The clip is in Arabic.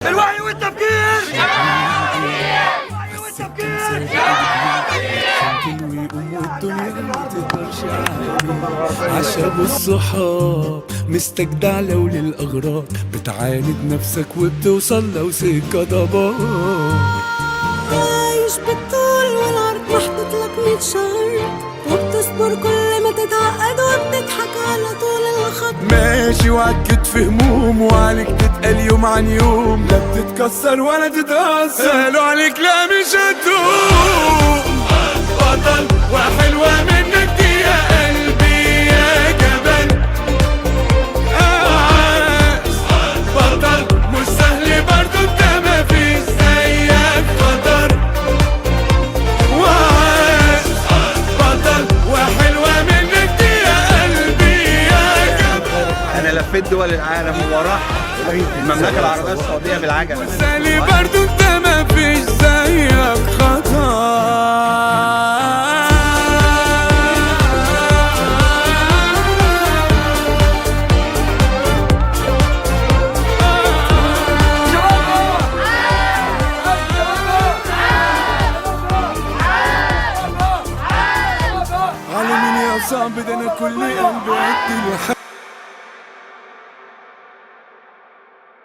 الوعي والتفكير. الوعي والتفكير. عشاب الصحاب مستجدع لو للأغراض، بتعاند نفسك وبتوصل لو سكة ضباب. عايش بالطول والعرض محطوط لك 100 شهر، وبتصبر كل ما تتعقد وبتضحك على طول الخط. ماشي وعكت في هموم وعليك تتقل يوم عن يوم، لا بتتكسر ولا تتأثر، قالوا عليك لا مش هتدوم. بطل وحلوة منك دي يا قلبي يا جبل، بطل مش سهل برضو انت مفيش زيك خطر. بطل وحلوة منك دي يا قلبي يا جبل. انا لفيت دول العالم وراح المملكه العربيه السعوديه بالعجله. سالي برضو انت مفيش زيك خطر. على مين يا صعب ده انا كل قلبي عدت